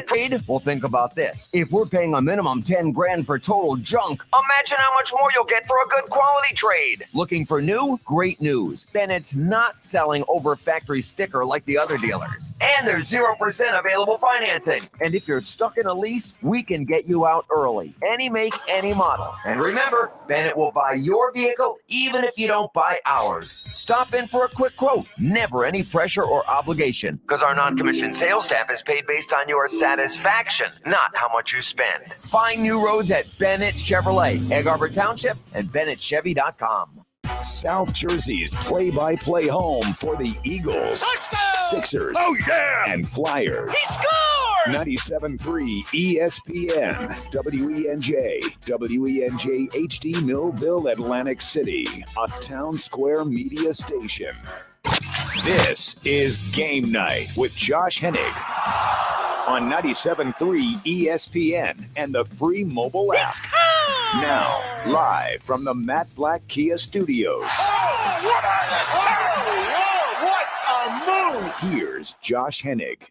Trade? Well, think about this. If we're paying a minimum 10 grand for total junk, imagine how much more you'll get for a good quality trade. Looking for new? Great news. Bennett's not selling over factory sticker like the other dealers. And there's 0% available financing. And if you're stuck in a lease, we can get you out early. Any make, any model. And remember, Bennett will buy your vehicle even if you don't buy ours. Stop in for a quick quote. Never any pressure or obligation, because our non-commissioned sales staff is paid based on your satisfaction, not how much you spend. Find new roads at Bennett Chevrolet, Egg Harbor Township, and BennettChevy.com. South Jersey's play-by-play home for the Eagles, Touchdown! Sixers, and Flyers. He scored! 97.3 ESPN, WENJ, WENJ HD Millville, Atlantic City, a Town Square media station. This is Game Night with Josh Hennig on 97.3 ESPN and the free mobile app. Now, live from the Matt Black Kia Studios. Oh, what a move! Here's Josh Hennig.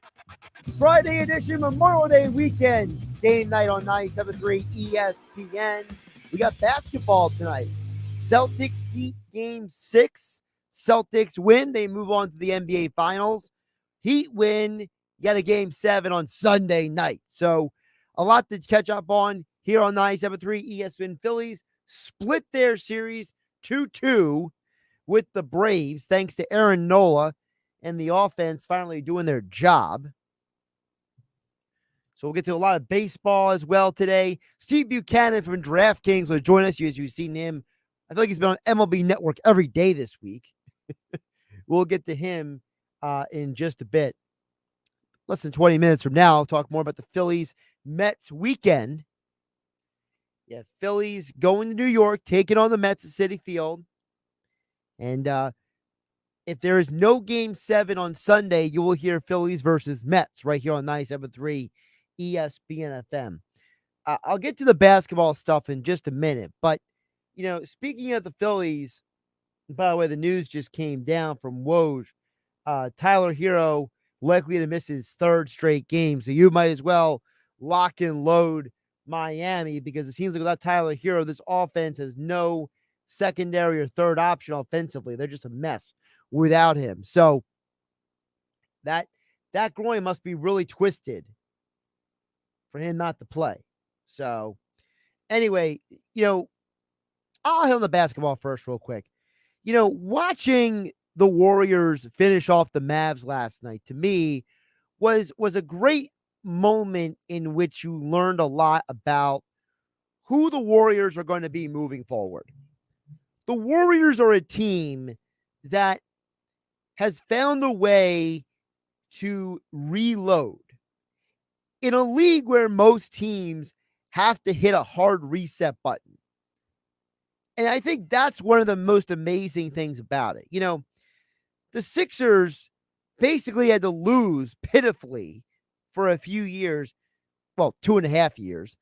Friday edition, Memorial Day weekend. Game Night on 97.3 ESPN. We got basketball tonight. Celtics Heat Game 6. Celtics win. They move on to the NBA Finals. Heat win. You got a Game 7 on Sunday night. So a lot to catch up on here on 97.3 ESPN. Phillies split their series 2-2 with the Braves thanks to Aaron Nola and the offense finally doing their job. So we'll get to a lot of baseball as well today. Steve Buchanan from DraftKings will join us. As you've seen him, I feel like he's been on MLB Network every day this week. We'll get to him in just a bit. Less than 20 minutes from now, I'll talk more about the Phillies-Mets weekend. Yeah, Phillies going to New York, taking on the Mets at Citi Field. And if there is no Game 7 on Sunday, you will hear Phillies versus Mets right here on 97.3 ESPN FM. I'll get to the basketball stuff in just a minute. But, you know, speaking of the Phillies, by the way, the news just came down from Woj. Tyler Hero likely to miss his third straight game. So you might as well lock and load Miami, because it seems like without Tyler Hero, this offense has no secondary or third option offensively. They're just a mess without him. So that groin must be really twisted for him not to play. So anyway, you know, I'll hit on the basketball first real quick. You know, watching the Warriors finish off the Mavs last night, to me, was a great moment in which you learned a lot about who the Warriors are going to be moving forward. The Warriors are a team that has found a way to reload in a league where most teams have to hit a hard reset button. And I think that's one of the most amazing things about it. You know, the Sixers basically had to lose pitifully for a few years, well, 2.5 years,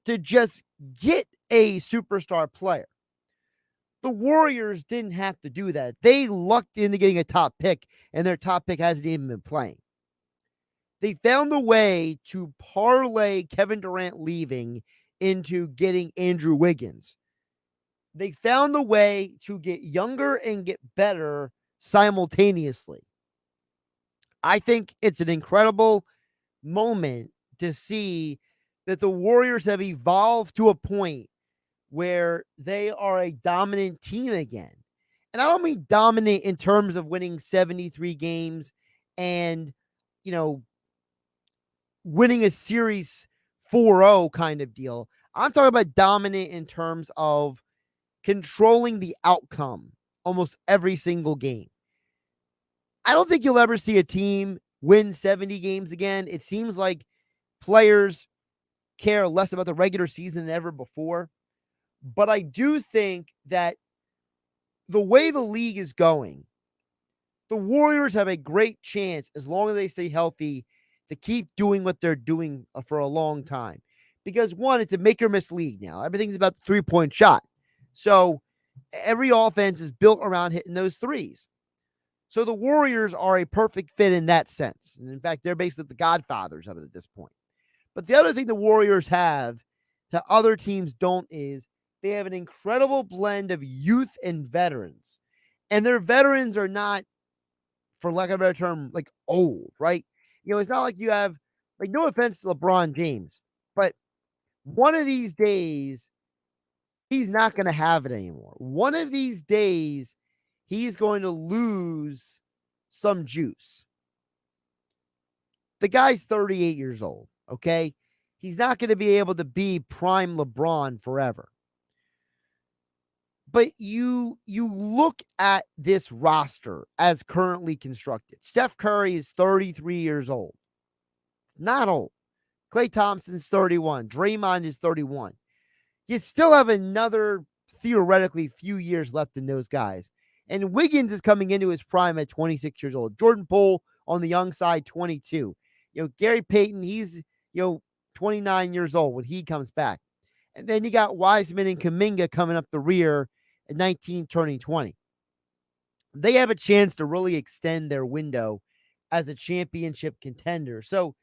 to just get a superstar player. The Warriors didn't have to do that. They lucked into getting a top pick, and their top pick hasn't even been playing. They found a way to parlay Kevin Durant leaving into getting Andrew Wiggins. They found a way to get younger and get better simultaneously. I think it's an incredible moment to see that the Warriors have evolved to a point where they are a dominant team again. And I don't mean dominant in terms of winning 73 games and, you know, winning a series 4-0 kind of deal. I'm talking about dominant in terms of controlling the outcome almost every single game. I don't think you'll ever see a team win 70 games again. It seems like players care less about the regular season than ever before. But I do think that the way the league is going, the Warriors have a great chance, as long as they stay healthy, to keep doing what they're doing for a long time. Because one, it's a make or miss league now. Everything's about the three-point shot. So every offense is built around hitting those threes. So the Warriors are a perfect fit in that sense. And in fact, they're basically the godfathers of it at this point. But the other thing the Warriors have that other teams don't is they have an incredible blend of youth and veterans. And their veterans are not, for lack of a better term, like old, right? It's not like you have, like, no offense to LeBron James, but one of these days, he's not going to have it anymore. One of these days, he's going to lose some juice. The guy's 38 years old, okay? He's not going to be able to be prime LeBron forever. But you look at this roster as currently constructed. Steph Curry is 33 years old. Not old. Klay Thompson's 31. Draymond is 31. You still have another, theoretically, few years left in those guys. And Wiggins is coming into his prime at 26 years old. Jordan Poole on the young side, 22. Gary Payton, he's, 29 years old when he comes back. And then you got Wiseman and Kuminga coming up the rear at 19, turning 20. They have a chance to really extend their window as a championship contender. So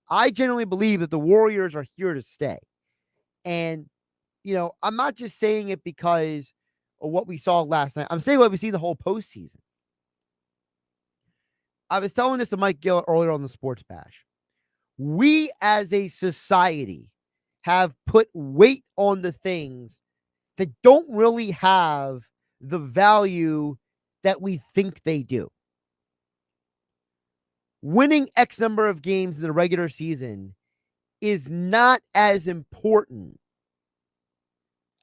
I generally believe that the Warriors are here to stay. And, I'm not just saying it because of what we saw last night. I'm saying what we see the whole postseason. I was telling this to Mike Gill earlier on the Sports Bash. We as a society have put weight on the things that don't really have the value that we think they do. Winning X number of games in the regular season is not as important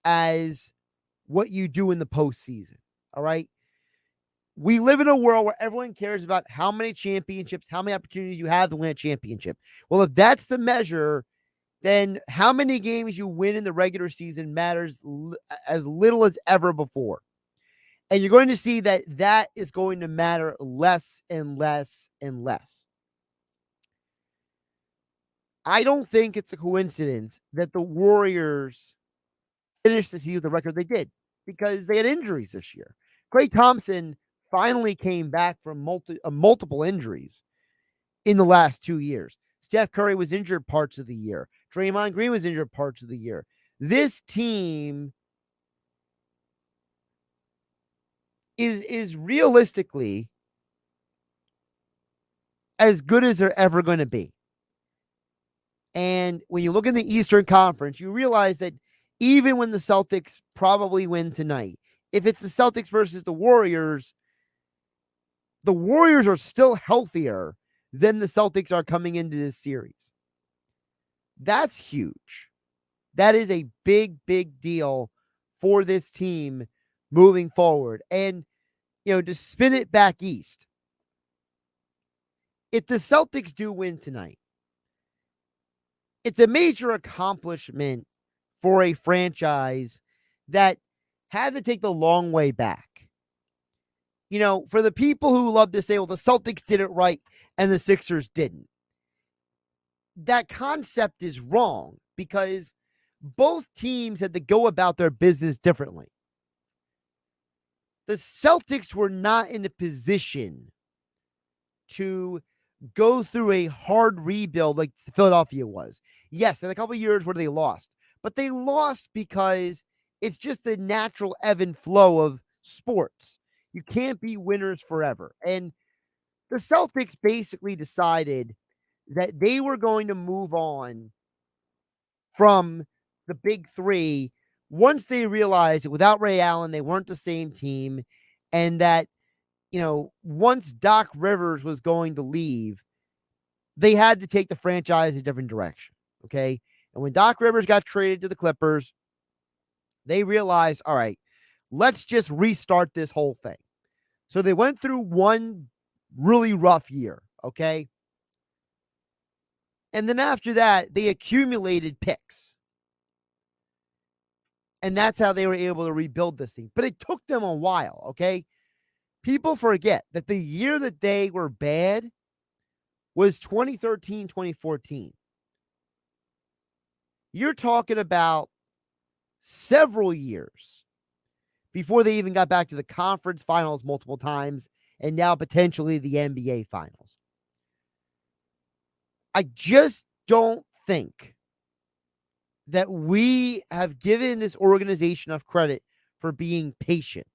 as what you do in the postseason. All right. We live in a world where everyone cares about how many championships, how many opportunities you have to win a championship. Well, if that's the measure, then how many games you win in the regular season matters as little as ever before. And you're going to see that is going to matter less and less and less. I don't think it's a coincidence that the Warriors finished the season with the record they did because they had injuries this year. Klay Thompson finally came back from multiple injuries in the last 2 years. Steph Curry was injured parts of the year. Draymond Green was injured parts of the year. This team is realistically as good as they're ever going to be. And when you look in the Eastern Conference, you realize that even when the Celtics probably win tonight, if it's the Celtics versus the Warriors are still healthier than the Celtics are coming into this series. That's huge. That is a big, big deal for this team moving forward. And, to spin it back east, if the Celtics do win tonight, it's a major accomplishment for a franchise that had to take the long way back. For the people who love to say, well, the Celtics did it right and the Sixers didn't. That concept is wrong because both teams had to go about their business differently. The Celtics were not in a position to go through a hard rebuild like Philadelphia was. Yes, in a couple of years where they lost, but they lost because it's just the natural ebb and flow of sports. You can't be winners forever. And the Celtics basically decided that they were going to move on from the big three once they realized that without Ray Allen, they weren't the same team. And that, once Doc Rivers was going to leave, they had to take the franchise a different direction. Okay. And when Doc Rivers got traded to the Clippers, they realized, all right, let's just restart this whole thing. So they went through one really rough year, okay? And then after that, they accumulated picks. And that's how they were able to rebuild this thing. But it took them a while, okay? People forget that the year that they were bad was 2013, 2014. You're talking about several years before they even got back to the conference finals multiple times and now potentially the NBA Finals. I just don't think that we have given this organization enough credit for being patient.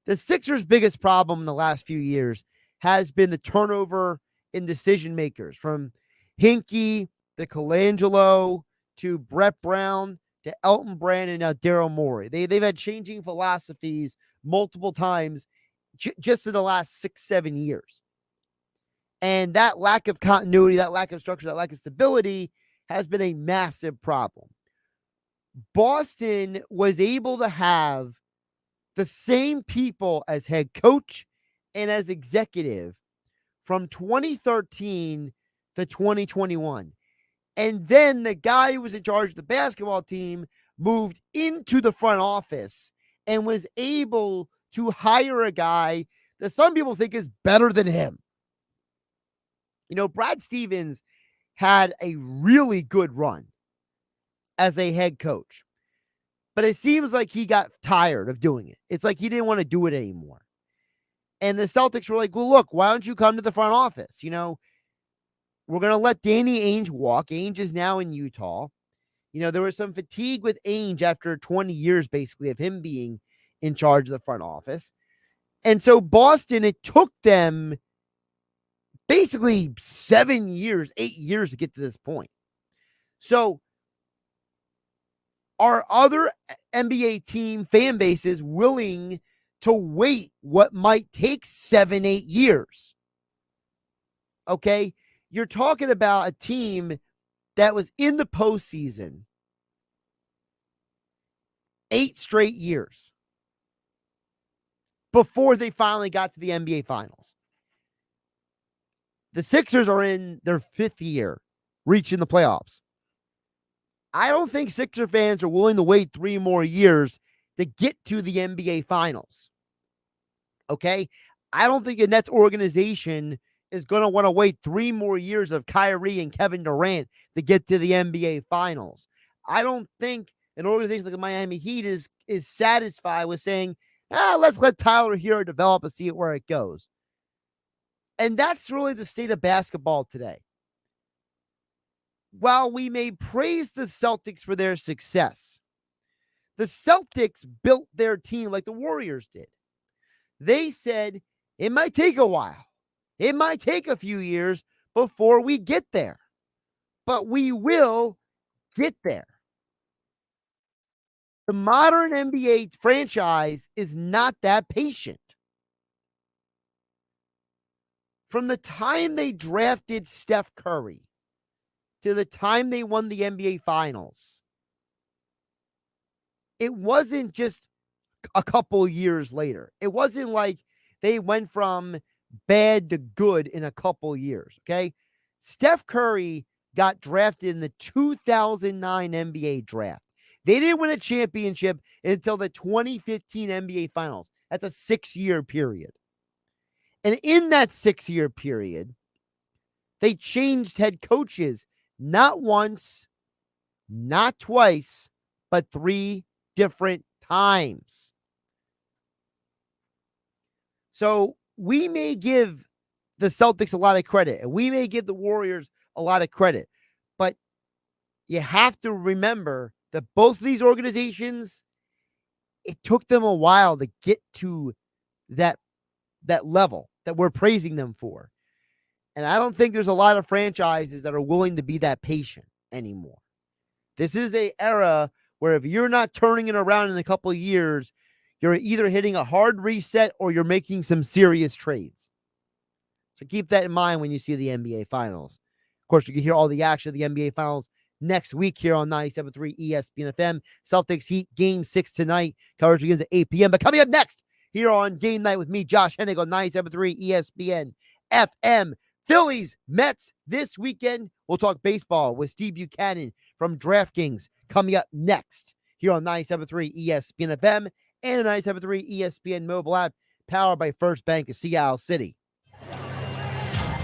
The Sixers' biggest problem in the last few years has been the turnover in decision makers, from Hinkie to Colangelo to Brett Brown to Elton Brand and now Daryl Morey. They've had changing philosophies multiple times just in the last 6-7 years. And that lack of continuity, that lack of structure, that lack of stability has been a massive problem. Boston was able to have the same people as head coach and as executive from 2013 to 2021. And then the guy who was in charge of the basketball team moved into the front office and was able to hire a guy that some people think is better than him. You know, Brad Stevens had a really good run as a head coach, but it seems like he got tired of doing it. It's like he didn't want to do it anymore. And the Celtics were like, well, look, why don't you come to the front office? You know, we're going to let Danny Ainge walk. Ainge is now in Utah. You know, there was some fatigue with Ainge after 20 years, basically, of him being in charge of the front office. And so Boston, it took them basically 7 years, 8 years to get to this point. So are other NBA team fan bases willing to wait what might take 7-8 years? Okay. You're talking about a team that was in the postseason 8 straight years before they finally got to the NBA Finals. The Sixers are in their 5th year reaching the playoffs. I don't think Sixer fans are willing to wait 3 more years to get to the NBA Finals. Okay? I don't think the Nets organization is going to want to wait 3 more years of Kyrie and Kevin Durant to get to the NBA Finals. I don't think an organization like the Miami Heat is satisfied with saying, let's let Tyler Hero develop and see where it goes. And that's really the state of basketball today. While we may praise the Celtics for their success, the Celtics built their team like the Warriors did. They said it might take a while. It might take a few years before we get there, but we will get there. The modern NBA franchise is not that patient. From the time they drafted Steph Curry to the time they won the NBA Finals, it wasn't just a couple years later. It wasn't like they went from bad to good in a couple years, okay? Steph Curry got drafted in the 2009 NBA draft. They didn't win a championship until the 2015 NBA Finals. That's a 6-year period. And in that 6-year period, they changed head coaches not once, not twice, but 3 different times. So we may give the Celtics a lot of credit, and we may give the Warriors a lot of credit, but you have to remember that both of these organizations, it took them a while to get to that level that we're praising them for. And I don't think there's a lot of franchises that are willing to be that patient anymore. This is an era where if you're not turning it around in a couple of years, you're either hitting a hard reset or you're making some serious trades. So keep that in mind when you see the NBA Finals. Of course, you can hear all the action of the NBA Finals next week here on 97.3 ESPN FM. Celtics Heat Game 6 tonight. Coverage begins at 8 p.m. But coming up next here on Game Night with me, Josh Hennig on 97.3 ESPN FM. Phillies, Mets this weekend. We'll talk baseball with Steve Buchanan from DraftKings coming up next here on 97.3 ESPN FM and 97.3 ESPN mobile app powered by First Bank of Seattle City.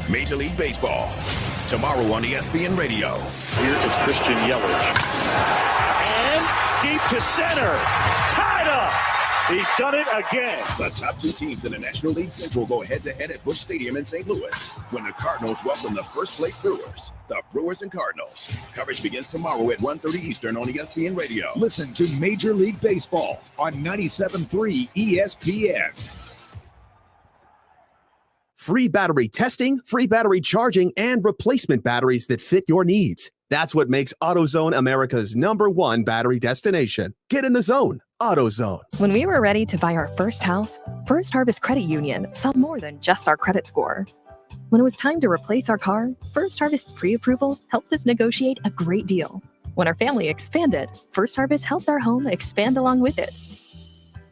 Major League Baseball, tomorrow on ESPN Radio. Here is Christian Yelich. And deep to center. Tied up. He's done it again. The top two teams in the National League Central go head-to-head at Busch Stadium in St. Louis when the Cardinals welcome the first-place Brewers. The Brewers and Cardinals. Coverage begins tomorrow at 1:30 Eastern on ESPN Radio. Listen to Major League Baseball on 97.3 ESPN. Free battery testing, free battery charging, and replacement batteries that fit your needs. That's what makes AutoZone America's #1 battery destination. Get in the zone. AutoZone. When we were ready to buy our first house, First Harvest Credit Union saw more than just our credit score. When it was time to replace our car, First Harvest pre-approval helped us negotiate a great deal. When our family expanded, First Harvest helped our home expand along with it.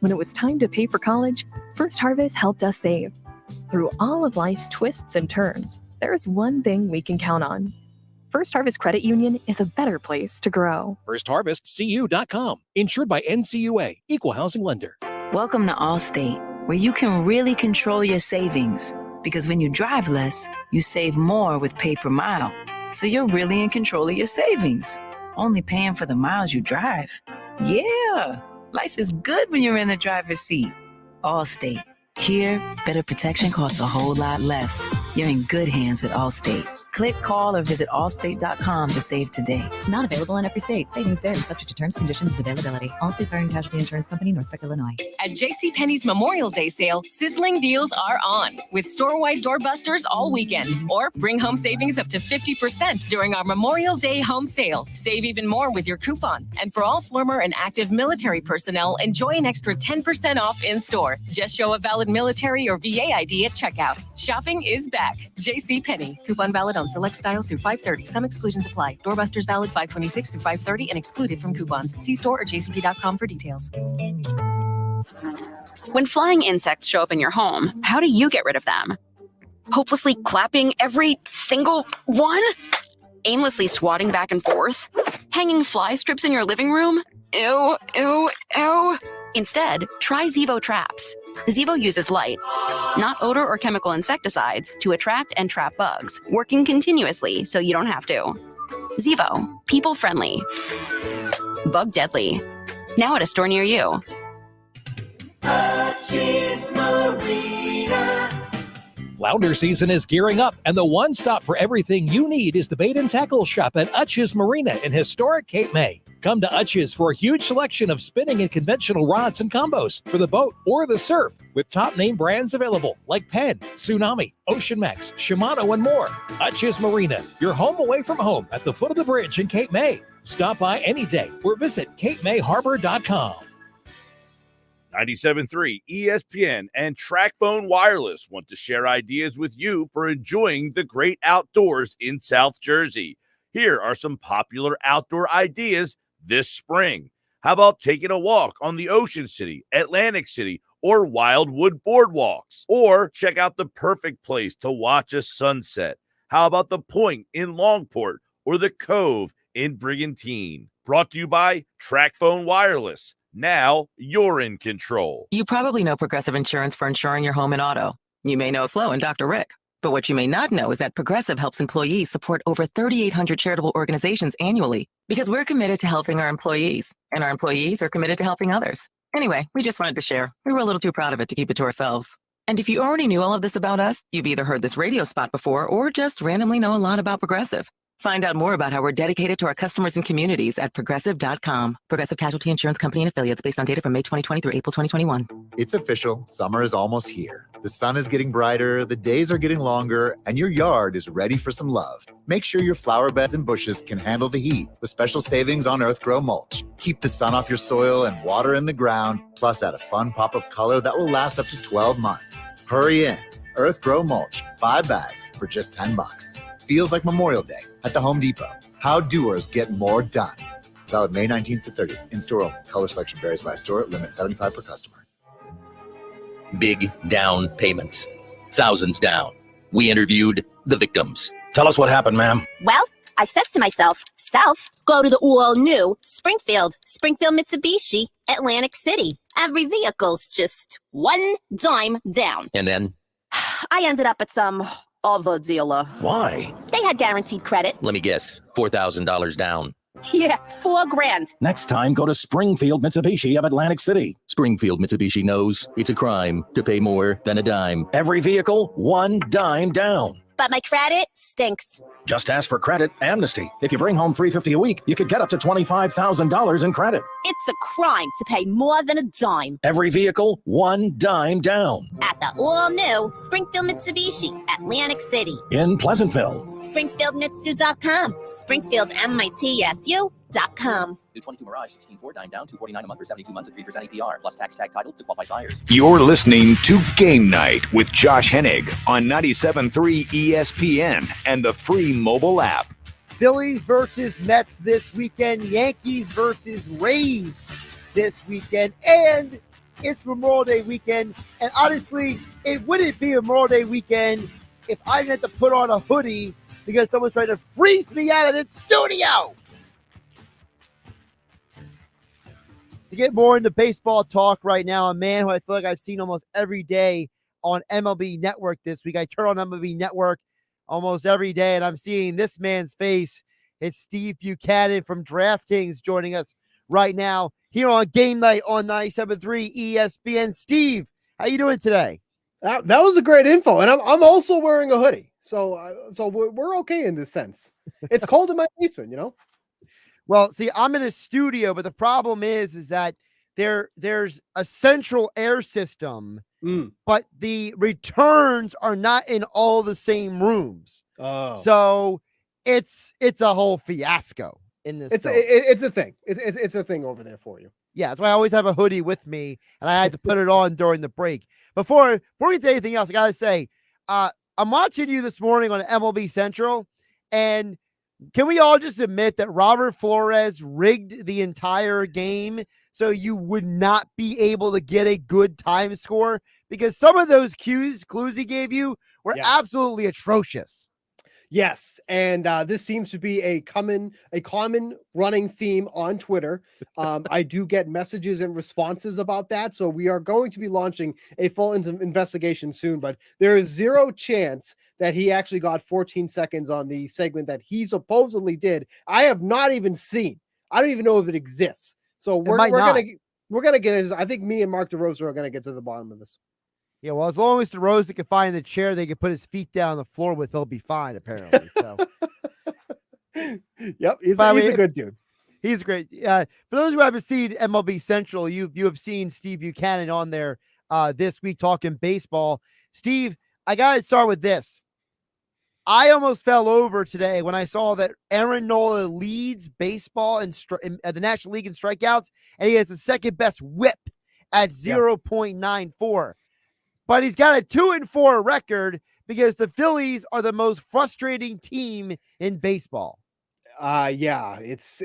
When it was time to pay for college, First Harvest helped us save. Through all of life's twists and turns, there is one thing we can count on. First Harvest Credit Union is a better place to grow. FirstHarvestCU.com. Insured by NCUA. Equal housing lender. Welcome to Allstate, where you can really control your savings. Because when you drive less, you save more with pay per mile. So you're really in control of your savings. Only paying for the miles you drive. Yeah, life is good when you're in the driver's seat. Allstate. Here, better protection costs a whole lot less. You're in good hands with Allstate. Click, call, or visit allstate.com to save today. Not available in every state. Savings vary, subject to terms, conditions, and availability. Allstate Fire and Casualty Insurance Company, Norfolk, Illinois. At JCPenney's Memorial Day sale, sizzling deals are on with store-wide doorbusters all weekend. Or bring home savings up to 50% during our Memorial Day home sale. Save even more with your coupon. And for all former and active military personnel, enjoy an extra 10% off in-store. Just show a valid military or VA ID at checkout. Shopping is back. JCPenney. Coupon valid on select styles through 5/30. Some exclusions apply. Doorbusters valid 5/26 through 5/30 and excluded from coupons. See store or jcp.com for details. When flying insects show up in your home, how do you get rid of them? Hopelessly clapping every single one? Aimlessly swatting back and forth? Hanging fly strips in your living room? Ew, ew, ew. Instead, try Zevo Traps. Zevo uses light, not odor or chemical insecticides, to attract and trap bugs, working continuously so you don't have to. Zevo, people friendly, bug deadly. Now at a store near you. Flounder season is gearing up, and the one stop for everything you need is the bait and tackle shop at Utch's Marina in historic Cape May. Come to Utch's for a huge selection of spinning and conventional rods and combos for the boat or the surf, with top name brands available like Penn, Tsunami, Ocean Max, Shimano, and more. Utch's Marina, your home away from home at the foot of the bridge in Cape May. Stop by any day or visit CapeMayHarbor.com. 97.3 ESPN and TracFone Wireless want to share ideas with you for enjoying the great outdoors in South Jersey. Here are some popular outdoor ideas this spring. How about taking a walk on the Ocean City, Atlantic City, or Wildwood boardwalks? Or check out the perfect place to watch a sunset. How about the Point in Longport or the Cove in Brigantine? Brought to you by TracFone Wireless. Now you're in control. You probably know Progressive Insurance for insuring your home and auto. You may know Flo and Dr. Rick. But what you may not know is that Progressive helps employees support over 3,800 charitable organizations annually, because we're committed to helping our employees, and our employees are committed to helping others. Anyway, we just wanted to share. We were a little too proud of it to keep it to ourselves. And if you already knew all of this about us, you've either heard this radio spot before or just randomly know a lot about Progressive. Find out more about how we're dedicated to our customers and communities at Progressive.com. Progressive Casualty Insurance Company and Affiliates, based on data from May 2020 through April 2021. It's official. Summer is almost here. The sun is getting brighter, the days are getting longer, and your yard is ready for some love. Make sure your flower beds and bushes can handle the heat with special savings on EarthGrow mulch. Keep the sun off your soil and water in the ground, plus add a fun pop of color that will last up to 12 months. Hurry in. EarthGrow mulch, 5 bags for just $10. Feels like Memorial Day at the Home Depot. How doers get more done. Valid May 19th to 30th. In-store only. Color selection varies by store. Limit 75 per customer. Big down payments. Thousands down. We interviewed the victims. Tell us what happened, ma'am. Well, I says to myself, South, go to the all-new Springfield Mitsubishi, Atlantic City. Every vehicle's just one dime down. And then? I ended up at some other dealer. Why? They had guaranteed credit. Let me guess. $4,000 down. Yeah, $4,000. Next time, go to Springfield Mitsubishi of Atlantic City. Springfield Mitsubishi knows it's a crime to pay more than a dime. Every vehicle, one dime down. But my credit stinks. Just ask for credit amnesty. If you bring home $350 a week, you could get up to $25,000 in credit. It's a crime to pay more than a dime. Every vehicle, one dime down. At the all-new Springfield Mitsubishi, Atlantic City. In Pleasantville. SpringfieldMitsu.com. SpringfieldMITSU.com. New 22 Mirage, 16.4, dime down, $249 a month for 72 months at 3% APR, plus tax tag title to qualified buyers. You're listening to Game Night with Josh Hennig on 97.3 ESPN and the free mobile app. Phillies versus Mets this weekend. Yankees versus Rays this weekend. And it's Memorial Day weekend. And honestly, it wouldn't be Memorial Day weekend if I didn't have to put on a hoodie because someone's trying to freeze me out of the studio. To get more into baseball talk right now, a man who I feel like I've seen almost every day on MLB Network this week. I turn on MLB Network almost every day, and I'm seeing this man's face. It's Steve Buchanan from DraftKings joining us right now here on Game Night on 97.3 ESPN. Steve, how you doing today? That was a great info, and I'm also wearing a hoodie, so we're okay in this sense. It's cold in my basement, you know. Well, see, I'm in a studio, but the problem is that there's a central air system, but the returns are not in all the same rooms. Oh, so it's a whole fiasco in this. It's a thing. It's a thing over there for you. Yeah, that's why I always have a hoodie with me, and I had to put it on during the break. Before we get to anything else, I gotta say, I'm watching you this morning on MLB Central, and can we all just admit that Robert Flores rigged the entire game so you would not be able to get a good time score? Because some of those clues he gave you were absolutely atrocious. Yes, and this seems to be a common running theme on Twitter. I do get messages and responses about that, so we are going to be launching a full investigation soon, but there is zero chance that he actually got 14 seconds on the segment that he supposedly did. I have not even seen. I don't even know if it exists. So we're gonna get it. I think me and Mark DeRosa are gonna get to the bottom of this. Yeah, well, as long as DeRosa can find a chair they can put his feet down on the floor with, he'll be fine, apparently. So. Yep, he's a good dude. He's great. For those who haven't seen MLB Central, you have seen Steve Buchanan on there this week talking baseball. Steve, I got to start with this. I almost fell over today when I saw that Aaron Nola leads baseball in the National League in strikeouts, and he has the second best whip at 0.94. But he's got a 2-4 record because the Phillies are the most frustrating team in baseball. Yeah, it's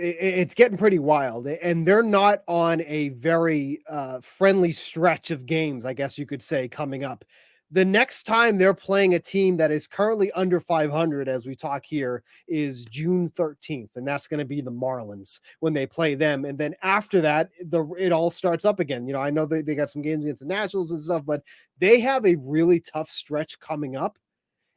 getting pretty wild, and they're not on a very friendly stretch of games, I guess you could say, coming up. The next time they're playing a team that is currently under 500, as we talk here, is June 13th, and that's going to be the Marlins when they play them. And then after that, it all starts up again. You know, I know they got some games against the Nationals and stuff, but they have a really tough stretch coming up.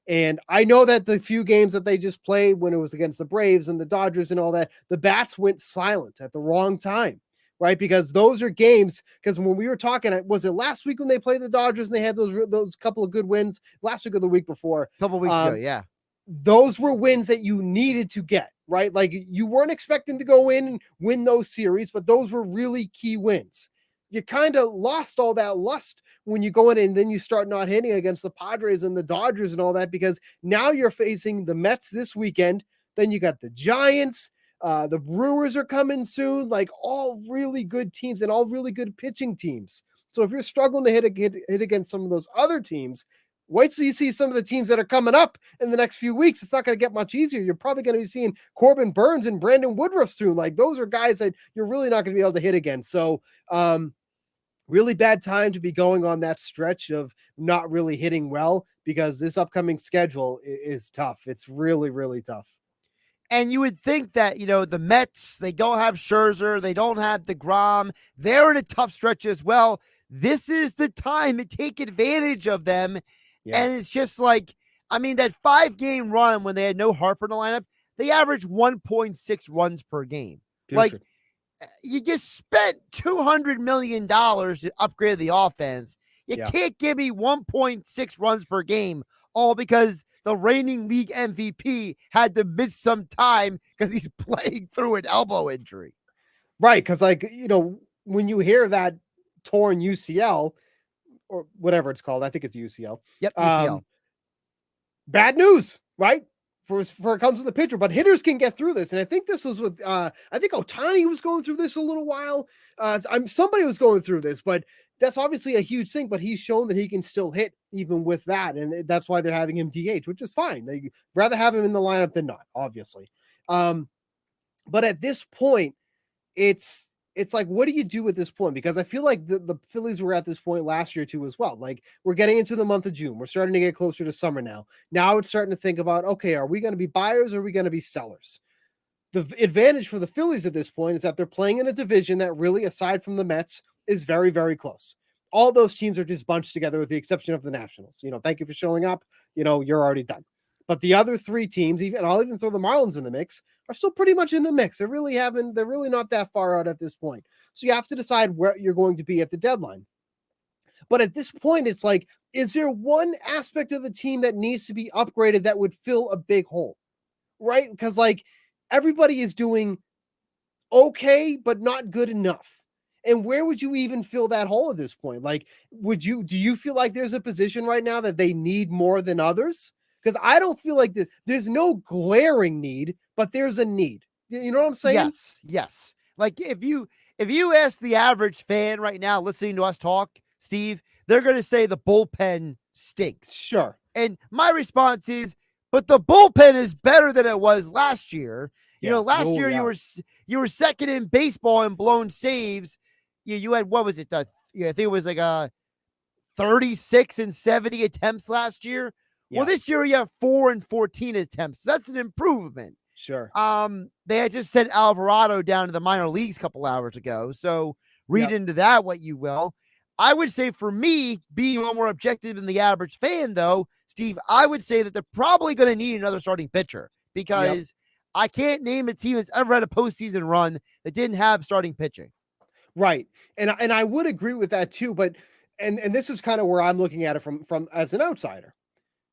And I know that the few games that they just played when it was against the Braves and the Dodgers and all that, the bats went silent at the wrong time. Right, because those are games. Because when we were talking, was it last week when they played the Dodgers and they had those couple of good wins? Last week or the week before? A couple of weeks ago, yeah. Those were wins that you needed to get, right? Like you weren't expecting to go in and win those series, but those were really key wins. You kind of lost all that lust when you go in and then you start not hitting against the Padres and the Dodgers and all that, because now you're facing the Mets this weekend. Then you got the Giants. The Brewers are coming soon, like all really good teams and all really good pitching teams. So if you're struggling to hit against some of those other teams, wait till you see some of the teams that are coming up in the next few weeks. It's not going to get much easier. You're probably going to be seeing Corbin Burns and Brandon Woodruff soon. Like those are guys that you're really not going to be able to hit against. So really bad time to be going on that stretch of not really hitting well, because this upcoming schedule is tough. It's really, really tough. And you would think that, the Mets, they don't have Scherzer, they don't have DeGrom. They're in a tough stretch as well. This is the time to take advantage of them. Yeah. And it's just like, that 5-game run when they had no Harper in the lineup, they average 1.6 runs per game. Putrid. Like, you just spent $200 million to upgrade the offense. You can't give me 1.6 runs per game, all because the reigning league MVP had to miss some time because he's playing through an elbow injury. Right, because when you hear that torn UCL or whatever it's called, I think it's UCL. Yep, UCL. Bad news, right? For it comes with the pitcher, but hitters can get through this. And I think this was with I think Ohtani was going through this a little while. Somebody was going through this, but that's obviously a huge thing. But he's shown that he can still hit even with that, and that's why they're having him DH, which is fine. They'd rather have him in the lineup than not, obviously. But at this point, it's like, what do you do at this point? Because I feel like the Phillies were at this point last year too as well. Like, we're getting into the month of June. We're starting to get closer to summer now. Now it's starting to think about, okay, are we going to be buyers or are we going to be sellers? The advantage for the Phillies at this point is that they're playing in a division that really, aside from the Mets, is very, very close. All those teams are just bunched together with the exception of the Nationals. Thank you for showing up. You're already done. But the other three teams, I'll even throw the Marlins in the mix, are still pretty much in the mix. They're really not that far out at this point. So you have to decide where you're going to be at the deadline. But at this point, it's like, is there one aspect of the team that needs to be upgraded that would fill a big hole? Right? Because everybody is doing okay, but not good enough. And where would you even fill that hole at this point? Do you feel like there's a position right now that they need more than others? Because I don't feel like there's no glaring need, but there's a need. You know what I'm saying? Yes. Like, if you ask the average fan right now listening to us talk, Steve, they're going to say the bullpen stinks. Sure. And my response is, but the bullpen is better than it was last year. Last year you were second in baseball in blown saves. You had, what was it? I think it was like 36 and 70 attempts last year. Well, this year you have 4 and 14 attempts. So that's an improvement. Sure. They had just sent Alvarado down to the minor leagues a couple hours ago. So read into that what you will. I would say, for me, being a little more objective than the average fan, though, Steve, I would say that they're probably going to need another starting pitcher, because I can't name a team that's ever had a postseason run that didn't have starting pitching. Right. And I would agree with that too. But and this is kind of where I'm looking at it from as an outsider.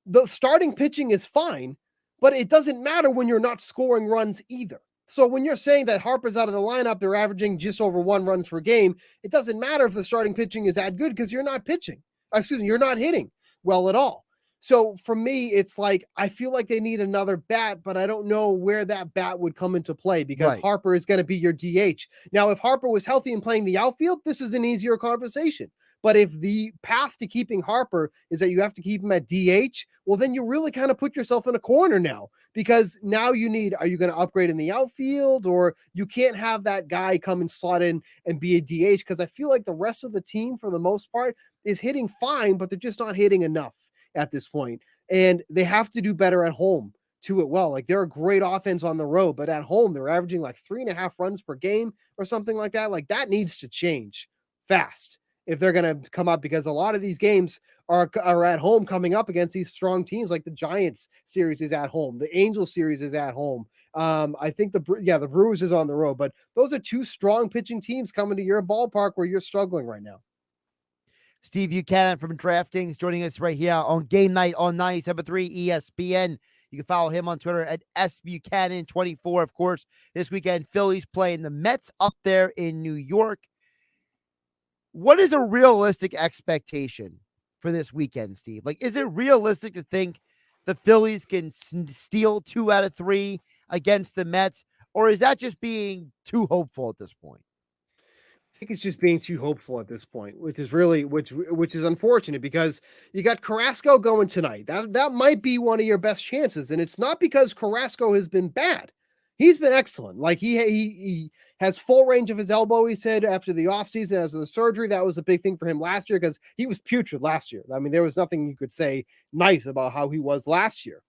The starting pitching is fine, but it doesn't matter when you're not scoring runs either. So when you're saying that Harper's out of the lineup, they're averaging just over 1 runs per game, it doesn't matter if the starting pitching is that good, because you're not pitching. You're not hitting well at all. So for me, it's like, I feel like they need another bat, but I don't know where that bat would come into play, because Harper is going to be your DH. Now, if Harper was healthy and playing the outfield, this is an easier conversation. But if the path to keeping Harper is that you have to keep him at DH, well, then you really kind of put yourself in a corner now, because now are you going to upgrade in the outfield, or you can't have that guy come and slot in and be a DH? Because I feel like the rest of the team, for the most part, is hitting fine, but they're just not hitting enough at this point. And they have to do better at home too as well. Like, they're a great offense on the road, but at home, they're averaging like 3.5 runs per game or something like that. Like, that needs to change fast if they're going to come up, because a lot of these games are at home, coming up against these strong teams. Like the Giants series is at home. The Angels series is at home. I think the Brewers is on the road, but those are 2 strong pitching teams coming to your ballpark where you're struggling right now. Steve Buchanan from DraftKings joining us right here on Game Night on 97.3 ESPN. You can follow him on Twitter at SBuchanan24. Of course, this weekend, Phillies playing the Mets up there in New York. What is a realistic expectation for this weekend, Steve? Like, is it realistic to think the Phillies can steal 2 out of 3 against the Mets, or is that just being too hopeful at this point? I think it's just being too hopeful at this point, which is really which is unfortunate, because you got Carrasco going tonight. That might be one of your best chances, and it's not because Carrasco has been bad. He's been excellent. Like, he has full range of his elbow, he said, after the offseason, as the surgery. That was a big thing for him last year, because he was putrid last year. I mean, there was nothing you could say nice about how he was last year.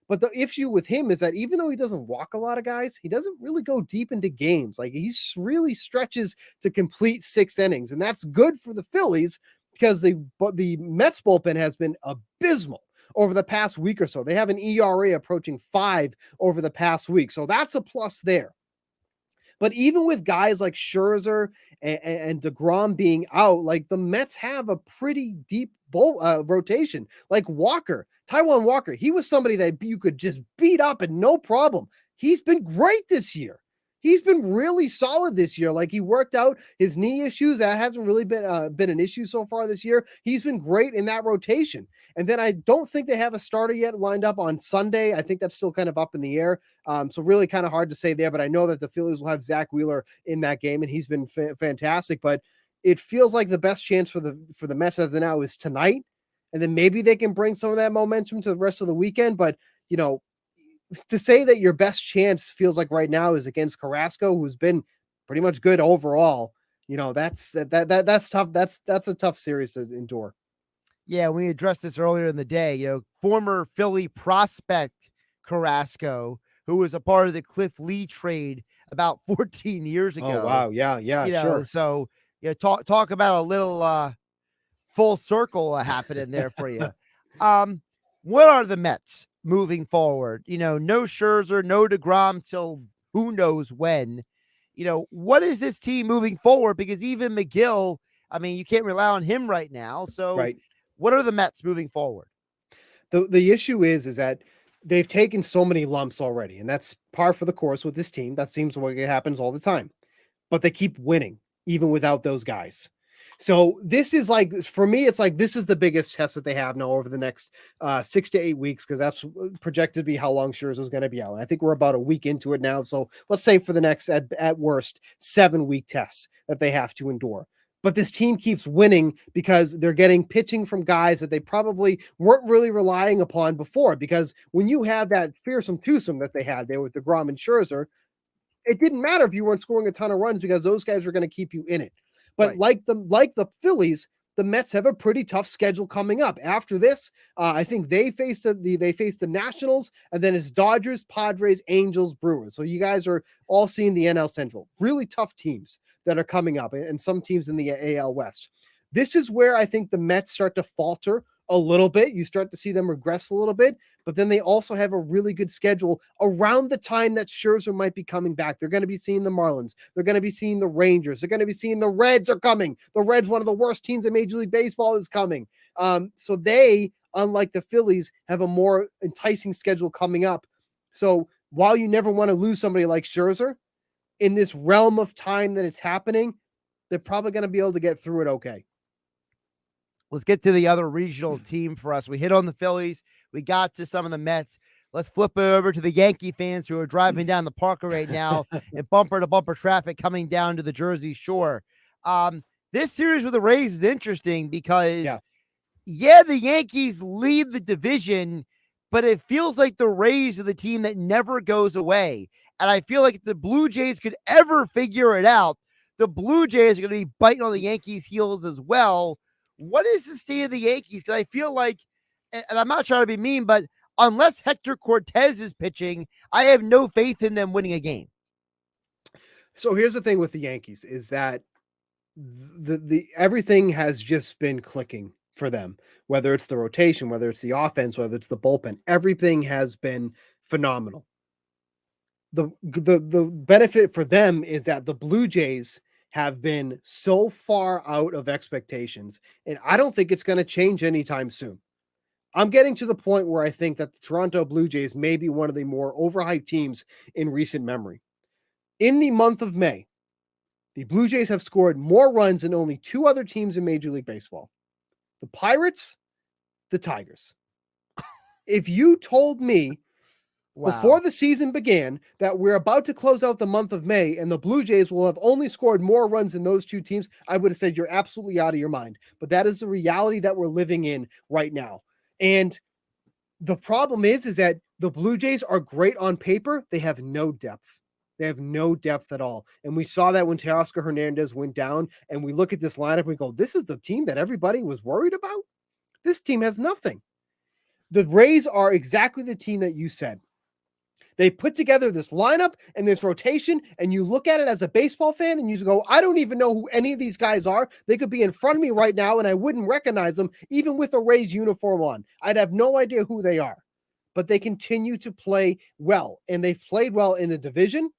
But the issue with him is that even though he doesn't walk a lot of guys, he doesn't really go deep into games. Like, he really stretches to complete 6 innings, and that's good for the Phillies, because the Mets bullpen has been abysmal over the past week or so. They have an ERA approaching 5 over the past week. So that's a plus there. But even with guys like Scherzer and DeGrom being out, like the Mets have a pretty deep rotation. Like Taijuan Walker, he was somebody that you could just beat up and no problem. He's been great this year. He's been really solid this year. Like he worked out his knee issues. That hasn't really been an issue so far this year. He's been great in that rotation. And then I don't think they have a starter yet lined up on Sunday. I think that's still kind of up in the air. So really kind of hard to say there, but I know that the Phillies will have Zach Wheeler in that game, and he's been fantastic. But it feels like the best chance for the Mets as of now is tonight, and then maybe they can bring some of that momentum to the rest of the weekend. But to say that your best chance feels like right now is against Carrasco, who's been pretty much good overall, that's tough. That's a tough series to endure. Yeah, we addressed this earlier in the day. Former Philly prospect Carrasco, who was a part of the Cliff Lee trade about 14 years ago. Oh wow, yeah, sure. So talk about a little full circle happening there for you. What are the Mets moving forward? No Scherzer, no DeGrom till who knows when. What is this team moving forward? Because even McGill, I mean, you can't rely on him right now. So right. What are the Mets moving forward? The issue is that they've taken so many lumps already, and that's par for the course with this team. That seems like it happens all the time. But they keep winning, even without those guys. So this is like, for me, it's like this is the biggest test that they have now over the next 6 to 8 weeks, because that's projected to be how long Scherzer is going to be out. And I think we're about a week into it now. So let's say for the next, at worst, 7-week test that they have to endure. But this team keeps winning because they're getting pitching from guys that they probably weren't really relying upon before. Because when you have that fearsome twosome that they had there with DeGrom and Scherzer, it didn't matter if you weren't scoring a ton of runs because those guys were going to keep you in it. But like the Phillies, the Mets have a pretty tough schedule coming up. After this, I think they face the Nationals, and then it's Dodgers, Padres, Angels, Brewers. So you guys are all seeing the NL Central. Really tough teams that are coming up, and some teams in the AL West. This is where I think the Mets start to falter a little bit. You start to see them regress a little bit, but then they also have a really good schedule around the time that Scherzer might be coming back. They're going to be seeing the Marlins. They're going to be seeing the Rangers. They're going to be seeing the Reds are coming. The Reds, one of the worst teams in Major League Baseball, is coming. So they, unlike the Phillies, have a more enticing schedule coming up. So while you never want to lose somebody like Scherzer, in this realm of time that it's happening, they're probably going to be able to get through it okay. Let's get to the other regional team for us. We hit on the Phillies. We got to some of the Mets. Let's flip it over to the Yankee fans who are driving down the Parker right now in bumper-to-bumper traffic coming down to the Jersey Shore. This series with the Rays is interesting because, the Yankees lead the division, but it feels like the Rays are the team that never goes away. And I feel like if the Blue Jays could ever figure it out, the Blue Jays are going to be biting on the Yankees' heels as well. What is the state of the Yankees? Because I feel like, and I'm not trying to be mean, but unless Hector Cortez is pitching, I have no faith in them winning a game. So here's the thing with the Yankees is that the everything has just been clicking for them, whether it's the rotation, whether it's the offense, whether it's the bullpen, everything has been phenomenal. The benefit for them is that the Blue Jays have been so far out of expectations, and I don't think it's going to change anytime soon. I'm getting to the point where I think that the Toronto Blue Jays may be one of the more overhyped teams in recent memory. In the month of May, the Blue Jays have scored more runs than only 2 other teams in Major League Baseball: the Pirates, the Tigers. If you told me before the season began that we're about to close out the month of May and the Blue Jays will have only scored more runs than those 2 teams, I would have said you're absolutely out of your mind. But that is the reality that we're living in right now. And the problem is that the Blue Jays are great on paper. They have no depth. They have no depth at all. And we saw that when Teoscar Hernandez went down, and we look at this lineup and we go, this is the team that everybody was worried about? This team has nothing. The Rays are exactly the team that you said. They put together this lineup and this rotation, and you look at it as a baseball fan and you go, I don't even know who any of these guys are. They could be in front of me right now and I wouldn't recognize them even with a Rays uniform on. I'd have no idea who they are. But they continue to play well, and they've played well in the division,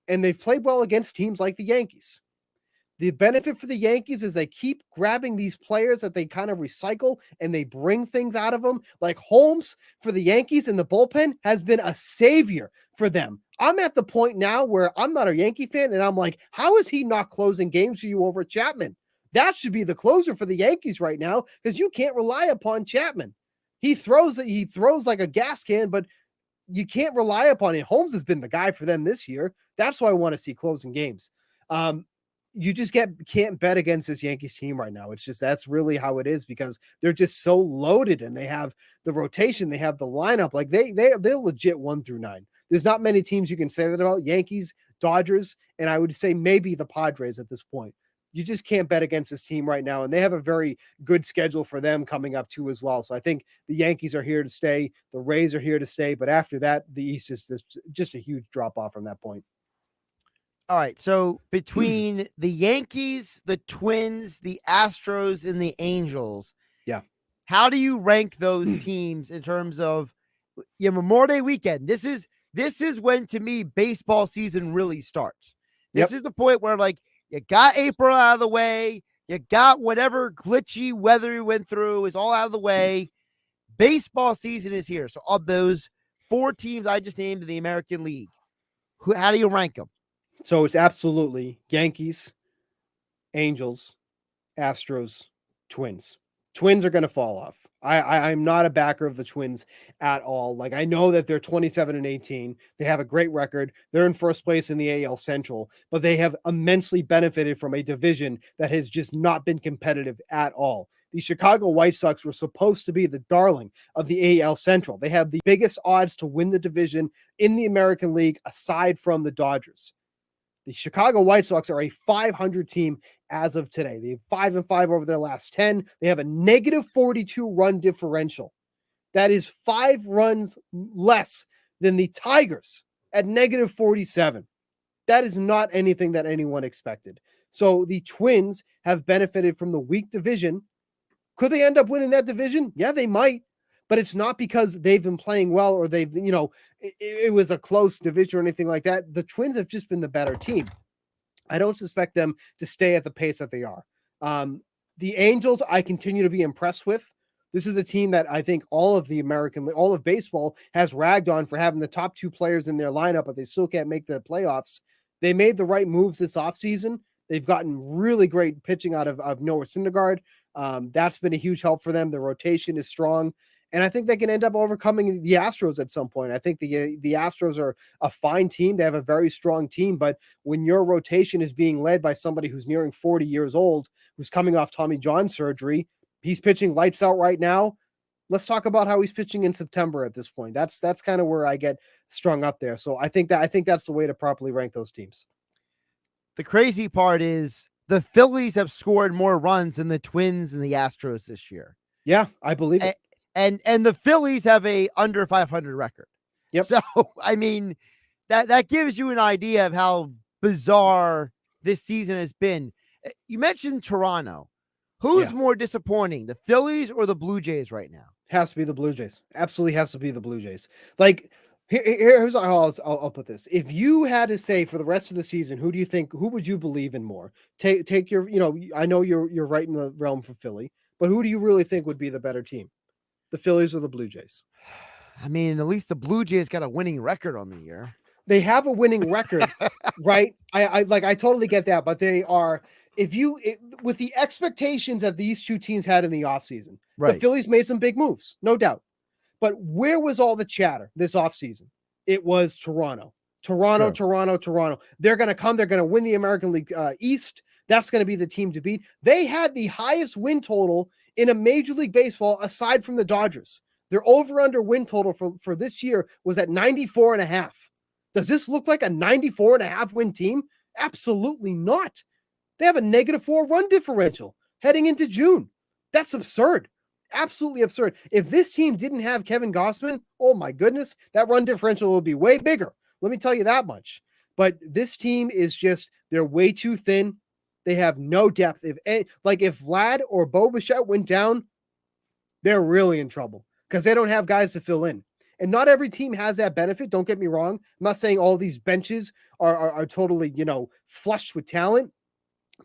and they've played well against teams like the Yankees. The benefit for the Yankees is they keep grabbing these players that they kind of recycle and they bring things out of them. Like Holmes for the Yankees in the bullpen has been a savior for them. I'm at the point now where I'm not a Yankee fan and I'm like, how is he not closing games for you over Chapman? That should be the closer for the Yankees right now because you can't rely upon Chapman. He throws like a gas can, but you can't rely upon it. Holmes has been the guy for them this year. That's why I want to see closing games. You just can't bet against this Yankees team right now. It's just, that's really how it is because they're just so loaded and they have the rotation, they have the lineup. Like they're legit 1 through 9. There's not many teams you can say that about. Yankees, Dodgers, and I would say maybe the Padres at this point. You just can't bet against this team right now. And they have a very good schedule for them coming up too as well. So I think the Yankees are here to stay. The Rays are here to stay. But after that, the East is just a huge drop off from that point. All right, so between the Yankees, the Twins, the Astros, and the Angels, how do you rank those teams in terms of Memorial Day weekend? This is when, to me, baseball season really starts. This is the point where, like, you got April out of the way, you got whatever glitchy weather you went through is all out of the way. Baseball season is here. So of those 4 teams I just named in the American League, how do you rank them? So it's absolutely Yankees, Angels, Astros, Twins. Twins are going to fall off. I'm not a backer of the Twins at all. Like, I know that they're 27-18. They have a great record. They're in first place in the AL Central, but they have immensely benefited from a division that has just not been competitive at all. The Chicago White Sox were supposed to be the darling of the AL Central. They have the biggest odds to win the division in the American League aside from the Dodgers. The Chicago White Sox are a 500 team as of today. They have 5-5 over their last 10. They have a negative 42 run differential. That is 5 runs less than the Tigers at negative 47. That is not anything that anyone expected. So the Twins have benefited from the weak division. Could they end up winning that division? Yeah, they might. But it's not because they've been playing well or they've, it was a close division or anything like that. The Twins have just been the better team. I don't suspect them to stay at the pace that they are. The Angels, I continue to be impressed with. This is a team that I think all of baseball has ragged on for having the top 2 players in their lineup, but they still can't make the playoffs. They made the right moves this offseason. They've gotten really great pitching out of Noah Syndergaard. That's been a huge help for them. The rotation is strong. And I think they can end up overcoming the Astros at some point. I think the Astros are a fine team. They have a very strong team. But when your rotation is being led by somebody who's nearing 40 years old, who's coming off Tommy John surgery, he's pitching lights out right now. Let's talk about how he's pitching in September at this point. That's kind of where I get strung up there. So I think that's the way to properly rank those teams. The crazy part is the Phillies have scored more runs than the Twins and the Astros this year. Yeah, I believe it. And the Phillies have a under 500 record. Yep. So, I mean, that gives you an idea of how bizarre this season has been. You mentioned Toronto. Who's more disappointing, the Phillies or the Blue Jays right now? Has to be the Blue Jays. Absolutely has to be the Blue Jays. Like, here's how I'll put this. If you had to say for the rest of the season, who would you believe in more? Take your, I know you're right in the realm for Philly, but who do you really think would be the better team? The Phillies or the Blue Jays? I mean, at least the Blue Jays got a winning record on the year. They have a winning record, right? I totally get that, but they are, with the expectations that these 2 teams had in the offseason, right. The Phillies made some big moves, no doubt. But where was all the chatter this offseason? It was Toronto. They're going to come. They're going to win the American League East. That's going to be the team to beat. They had the highest win total in a Major League Baseball aside from the Dodgers. Their over-under win total for this year was at 94.5. Does this look like a 94.5 win team? Absolutely not. They have a negative 4 run differential heading into June. That's absurd. Absolutely absurd. If this team didn't have Kevin Gossman, oh my goodness, that run differential will be way bigger. Let me tell you that much. But this team is just, they're way too thin. They have no depth. If Vlad or Bo Bichette went down, they're really in trouble because they don't have guys to fill in. And not every team has that benefit. Don't get me wrong. I'm not saying all these benches are totally, flushed with talent.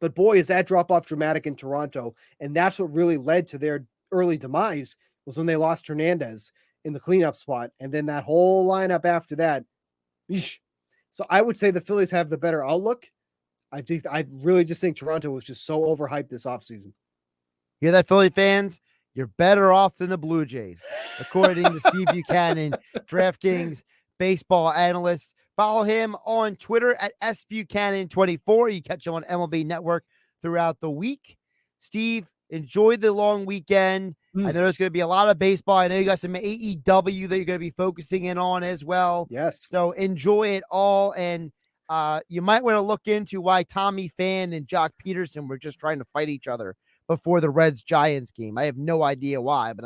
But boy, is that drop off dramatic in Toronto. And that's what really led to their early demise, was when they lost Hernandez in the cleanup spot. And then that whole lineup after that. Eesh. So I would say the Phillies have the better outlook. I really just think Toronto was just so overhyped this offseason. Hear that, Philly fans? You're better off than the Blue Jays, according to Steve Buchanan, DraftKings baseball analyst. Follow him on Twitter at SBuchanan24. You catch him on MLB Network throughout the week. Steve, enjoy the long weekend. I know there's going to be a lot of baseball. I know you got some AEW that you're going to be focusing in on as well. Yes. So enjoy it all. And you might want to look into why Tommy Pham and Jock Peterson were just trying to fight each other before the Reds-Giants game. I have no idea why, but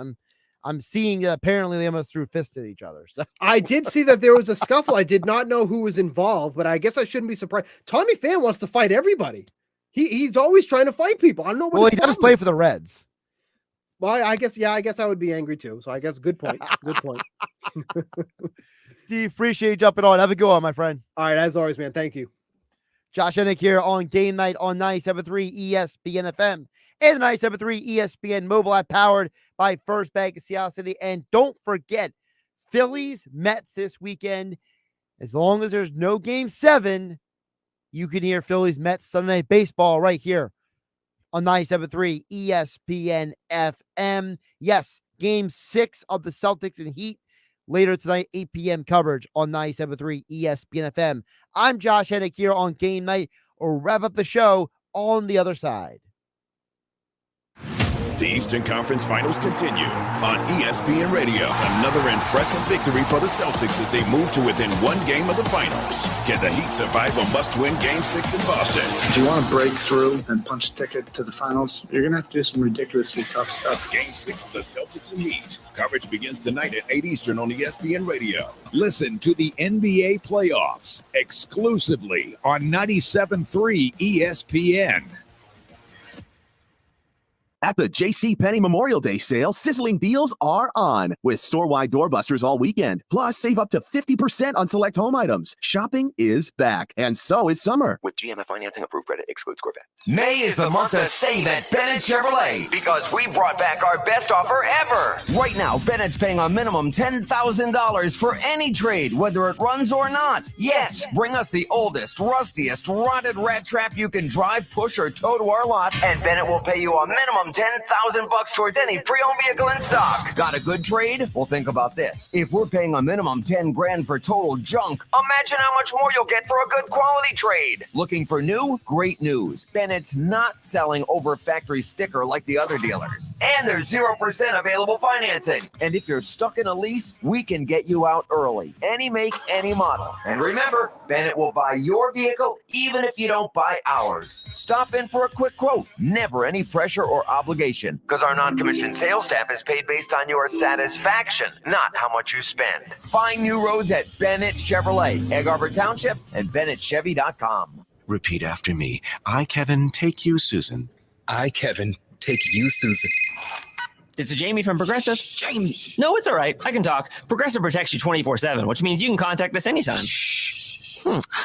I'm seeing that apparently they almost threw fists at each other. So I did see that there was a scuffle. I did not know who was involved, but I guess I shouldn't be surprised. Tommy Pham wants to fight everybody. He's always trying to fight people. I don't know what. Well, he does play for the Reds. Well, I guess I would be angry too. So I guess good point. Good point. Steve, appreciate you jumping on. Have a good one, my friend. All right, as always, man. Thank you. Josh Hennig here on Game Night on 97.3 ESPN FM and the 97.3 ESPN mobile app, powered by First Bank of Seattle City. And don't forget, Phillies Mets this weekend. As long as there's no Game 7, you can hear Phillies Mets Sunday Night Baseball right here on 97.3 ESPN FM. Yes, Game 6 of the Celtics and Heat later tonight, 8 p.m. coverage on 97.3 ESPN FM. I'm Josh Hennig here on Game Night. We'll wrap up the show on the other side. The Eastern Conference Finals continue on ESPN Radio. Another impressive victory for the Celtics as they move to within one game of the finals. Can the Heat survive a must-win Game 6 in Boston? If you want to break through and punch a ticket to the finals, you're going to have to do some ridiculously tough stuff. Game 6 of the Celtics and Heat. Coverage begins tonight at 8 Eastern on ESPN Radio. Listen to the NBA playoffs exclusively on 97.3 ESPN. At the JCPenney Memorial Day sale, sizzling deals are on with store-wide doorbusters all weekend. Plus, save up to 50% on select home items. Shopping is back, and so is summer. With GMF financing, approved credit excludes Corvette. May is the month to save at Bennett Chevrolet because we brought back our best offer ever. Right now, Bennett's paying a minimum $10,000 for any trade, whether it runs or not. Yes, bring us the oldest, rustiest, rotted rat trap you can drive, push, or tow to our lot, and Bennett will pay you a minimum $10,000 towards any pre-owned vehicle in stock. Got a good trade? Well, think about this. If we're paying a minimum $10,000 for total junk, imagine how much more you'll get for a good quality trade. Looking for new? Great news. Bennett's not selling over factory sticker like the other dealers. And there's 0% available financing. And if you're stuck in a lease, we can get you out early. Any make, any model. And remember, Bennett will buy your vehicle even if you don't buy ours. Stop in for a quick quote. Never any pressure or obligation, because our non-commissioned sales staff is paid based on your satisfaction, not how much you spend. Find new roads at Bennett Chevrolet, Egg Harbor Township, and BennettChevy.com. Repeat after me. I, Kevin, take you, Susan. I, Kevin, take you, Susan. It's Jamie from Progressive. Jamie. No, it's all right. I can talk. Progressive protects you 24/7, which means you can contact us anytime.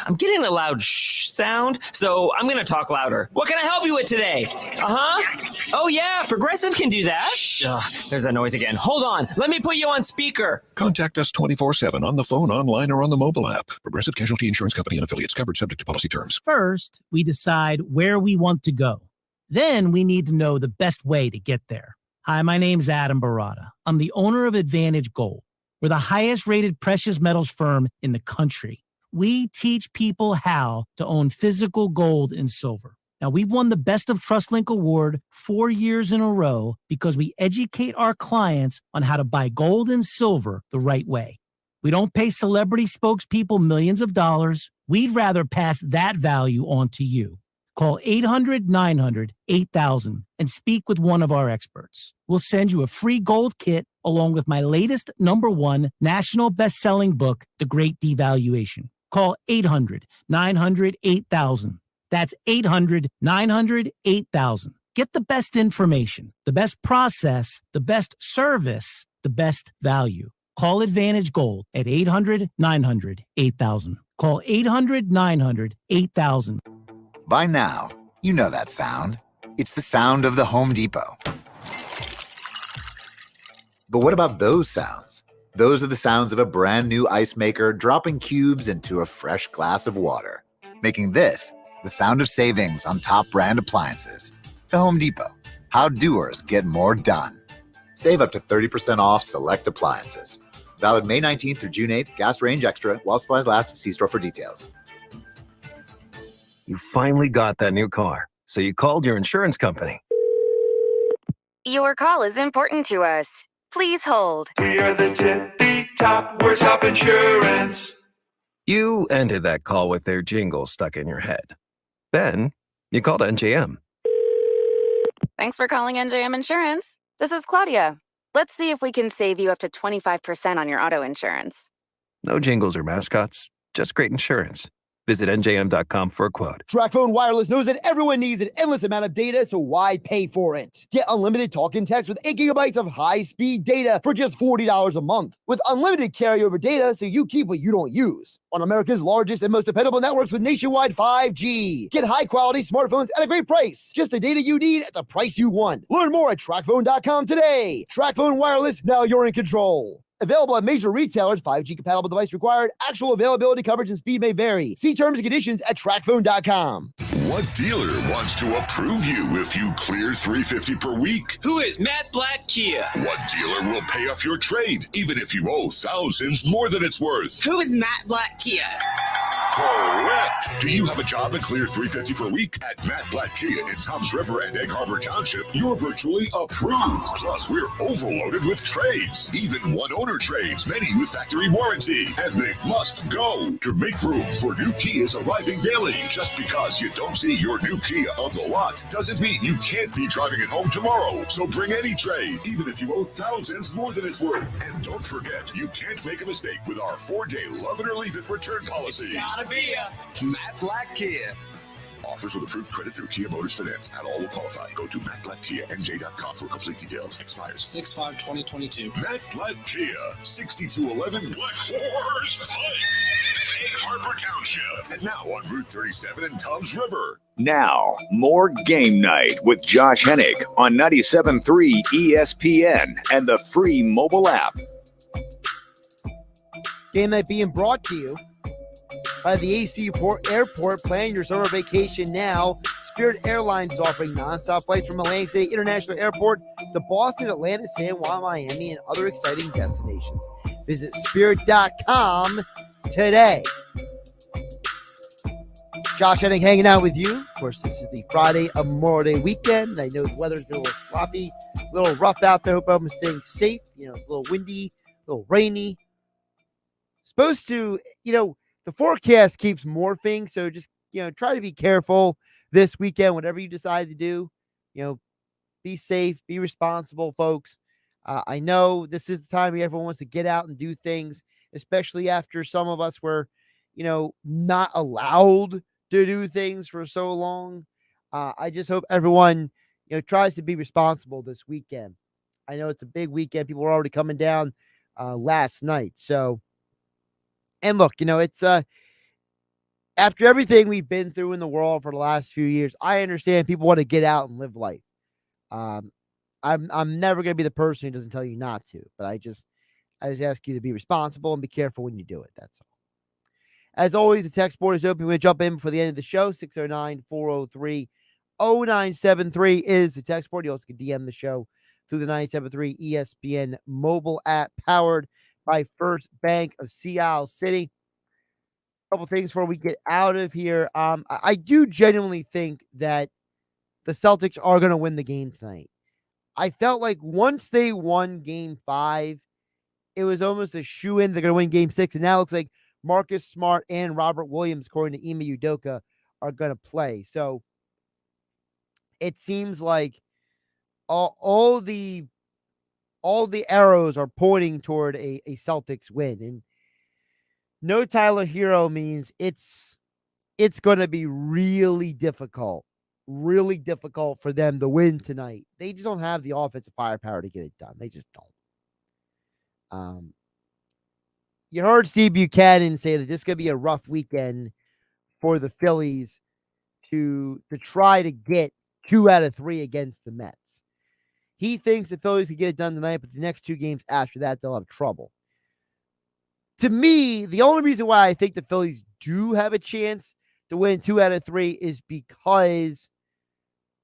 I'm getting a loud shh sound, so I'm going to talk louder. What can I help you with today? Oh, yeah, Progressive can do that. Ugh, there's that noise again. Hold on. Let me put you on speaker. Contact us 24/7 on the phone, online, or on the mobile app. Progressive Casualty Insurance Company and affiliates, covered subject to policy terms. First, we decide where we want to go. Then we need to know the best way to get there. Hi, my name's Adam Barada. I'm the owner of Advantage Gold. We're the highest rated precious metals firm in the country. We teach people how to own physical gold and silver. Now, we've won the Best of TrustLink Award 4 years in a row because we educate our clients on how to buy gold and silver the right way. We don't pay celebrity spokespeople millions of dollars. We'd rather pass that value on to you. Call 800-900-8000 and speak with one of our experts. We'll send you a free gold kit along with my latest #1 national best-selling book, The Great Devaluation. Call 800-900-8000. That's 800-900-8000. Get the best information, the best process, the best service, the best value. Call Advantage Gold at 800-900-8000. Call 800-900-8000. By now, you know that sound. It's the sound of the Home Depot. But what about those sounds? Those are the sounds of a brand new ice maker dropping cubes into a fresh glass of water, making this the sound of savings on top brand appliances. The Home Depot. How doers get more done. Save up to 30% off select appliances. Valid May 19th through June 8th. Gas range extra. While supplies last. See store for details. You finally got that new car, so you called your insurance company. Your call is important to us. Please hold. We are the tippy top workshop insurance. You ended that call with their jingle stuck in your head. Then you called NJM. Thanks for calling NJM Insurance. This is Claudia. Let's see if we can save you up to 25% on your auto insurance. No jingles or mascots, just great insurance. Visit njm.com for a quote. TracFone Wireless knows that everyone needs an endless amount of data, so why pay for it? Get unlimited talk and text with 8 gigabytes of high-speed data for just $40 a month. With unlimited carryover data, so you keep what you don't use. On America's largest and most dependable networks with nationwide 5G. Get high-quality smartphones at a great price. Just the data you need at the price you want. Learn more at TracFone.com today. TracFone Wireless, now you're in control. Available at major retailers, 5G compatible device required. Actual availability, coverage, and speed may vary. See terms and conditions at TracFone.com. What dealer wants to approve you if you clear $350 per week? Who is Matt Black Kia? What dealer will pay off your trade, even if you owe thousands more than it's worth? Who is Matt Black Kia? Correct. Do you have a job and clear $350 per week? At Matt Black Kia in Toms River and Egg Harbor Township, you're virtually approved. Plus, we're overloaded with trades. Even one-owner trades, many with factory warranty. And they must go to make room for new Kias arriving daily. Just because you don't see your new Kia on the lot doesn't mean you can't be driving it home tomorrow. So bring any trade, even if you owe thousands more than it's worth. And don't forget, you can't make a mistake with our 4-day love it or leave it return policy. It's gotta be a Matt Black Kia. Offers with approved credit through Kia Motors Finance. Not all will qualify. Go to mattblackkianj.com for complete details. Expires 6/5/2022. Matt Black Kia, 6211 Black Horse Pike, Egg Harbor Township. And now on Route 37 in Toms River. Now, more Game Night with Josh Hennig on 97.3 ESPN and the free mobile app. Game Night being brought to you by the AC Airport. Plan your summer vacation now. Spirit Airlines is offering nonstop flights from Atlantic City International Airport to Boston, Atlanta, San Juan, Miami, and other exciting destinations. Visit spirit.com today. Josh Hennig hanging out with you. Of course, this is the Friday of Memorial Day weekend. I know the weather's been a little sloppy, a little rough out there. Hope everyone's staying safe. It's a little windy, a little rainy. Supposed to, the forecast keeps morphing, so just, try to be careful this weekend, whatever you decide to do. Be safe, be responsible, folks. I know this is the time where everyone wants to get out and do things, especially after some of us were, not allowed to do things for so long. I just hope everyone, tries to be responsible this weekend. I know it's a big weekend. People were already coming down last night, so. And look, it's after everything we've been through in the world for the last few years, I understand people want to get out and live life. I'm never going to be the person who doesn't tell you not to, but I just ask you to be responsible and be careful when you do it. That's all. As always, the text board is open. We'll jump in before the end of the show. 609-403-0973 is the text board. You also can DM the show through the 973 ESPN mobile app powered by First Bank of Sea Isle City. A couple things before we get out of here. I do genuinely think that the Celtics are going to win the game tonight. I felt like once they won Game 5, it was almost a shoo-in. They're going to win Game 6, and now it looks like Marcus Smart and Robert Williams, according to Ime Udoka, are going to play. So it seems like all the arrows are pointing toward a Celtics win. And no Tyler Hero means it's going to be really difficult for them to win tonight. They just don't have the offensive firepower to get it done. They just don't. You heard Steve Buchanan say that this is going to be a rough weekend for the Phillies to try to get 2 out of 3 against the Mets. He thinks the Phillies can get it done tonight, but the next 2 games after that, they'll have trouble. To me, the only reason why I think the Phillies do have a chance to win 2 out of 3 is because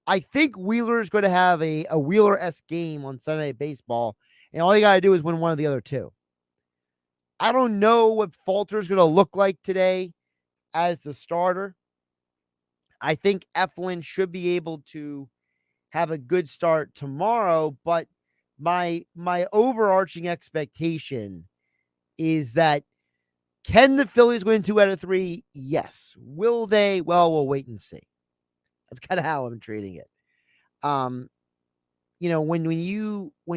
I think Wheeler is going to have a Wheeler-esque game on Sunday Night Baseball, and all you got to do is win one of the other 2. I don't know what Falter is going to look like today as the starter. I think Eflin should be able to have a good start tomorrow, but my overarching expectation is that can the Phillies win 2 out of 3? Yes. Will they? Well, we'll wait and see. That's kind of how I'm treating it. When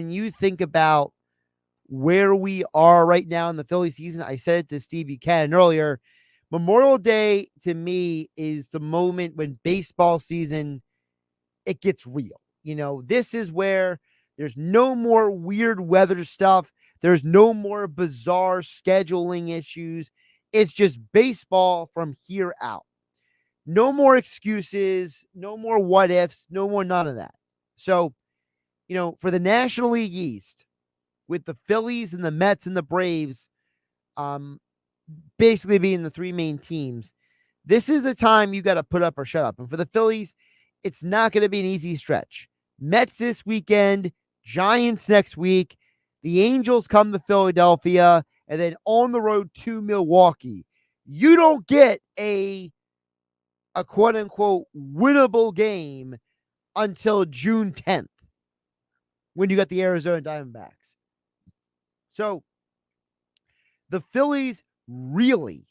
you think about where we are right now in the Philly season, I said it to Steve Buchanan earlier. Memorial Day to me is the moment when baseball season, it gets real. This is where there's no more weird weather stuff. There's no more bizarre scheduling issues. It's just baseball from here out. No more excuses, no more what ifs, no more none of that. So, for the National League East, with the Phillies and the Mets and the Braves, basically being the 3 main teams, this is a time you got to put up or shut up. And for the Phillies, it's not going to be an easy stretch. Mets this weekend, Giants next week, the Angels come to Philadelphia, and then on the road to Milwaukee. You don't get a quote-unquote winnable game until June 10th when you got the Arizona Diamondbacks. So the Phillies really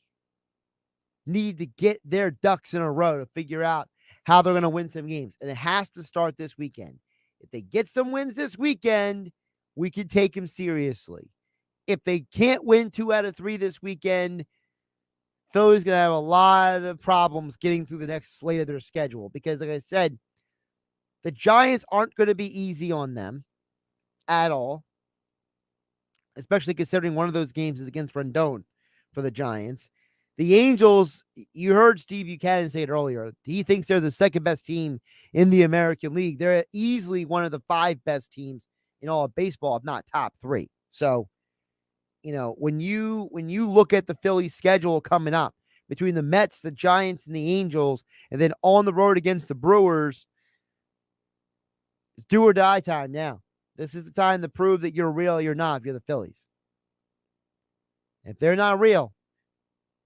need to get their ducks in a row to figure out how they're going to win some games. And it has to start this weekend. If they get some wins this weekend, we can take them seriously. If they can't win 2 out of 3 this weekend, Philly's going to have a lot of problems getting through the next slate of their schedule. Because, like I said, the Giants aren't going to be easy on them at all, especially considering one of those games is against Rendon for the Giants. The Angels, you heard Steve Buchanan say it earlier. He thinks they're the second best team in the American League. They're easily one of the 5 best teams in all of baseball, if not top 3. So, when you look at the Phillies schedule coming up between the Mets, the Giants, and the Angels, and then on the road against the Brewers, it's do or die time now. This is the time to prove that you're real or you're not if you're the Phillies. If they're not real,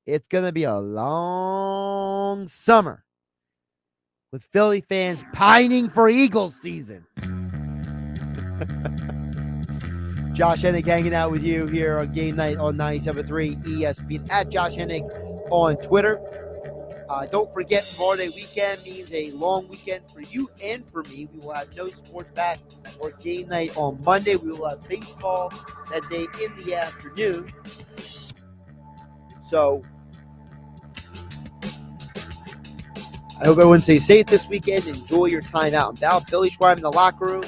it's going to be a long summer with Philly fans pining for Eagles season. Josh Hennig hanging out with you here on Game Night on 97.3 ESPN at Josh Hennig on Twitter. Don't forget, Memorial Day weekend means a long weekend for you and for me. We will have no sports bash or Game Night on Monday. We will have baseball that day in the afternoon. So, I hope everyone stays safe this weekend. Enjoy your time out and about. Billy Schweim in the locker room.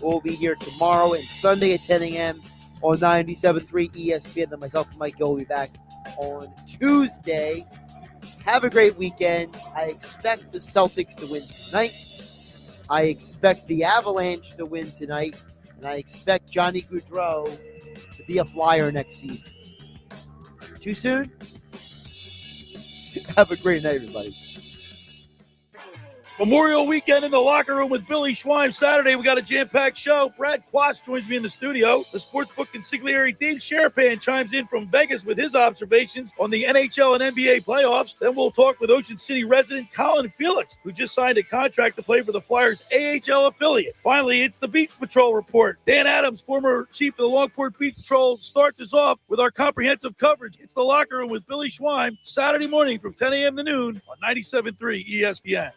We'll be here tomorrow and Sunday at 10 a.m. on 97.3 ESPN. And myself and Mike will be back on Tuesday. Have a great weekend. I expect the Celtics to win tonight. I expect the Avalanche to win tonight. And I expect Johnny Gaudreau to be a Flyer next season. Too soon? Have a great night, everybody. Memorial weekend in the locker room with Billy Schweim. Saturday, we got a jam-packed show. Brad Quast joins me in the studio. The sportsbook consigliere Dave Sherapan chimes in from Vegas with his observations on the NHL and NBA playoffs. Then we'll talk with Ocean City resident Colin Felix, who just signed a contract to play for the Flyers' AHL affiliate. Finally, it's the Beach Patrol report. Dan Adams, former chief of the Longport Beach Patrol, starts us off with our comprehensive coverage. It's the locker room with Billy Schweim, Saturday morning from 10 a.m. to noon on 97.3 ESPN.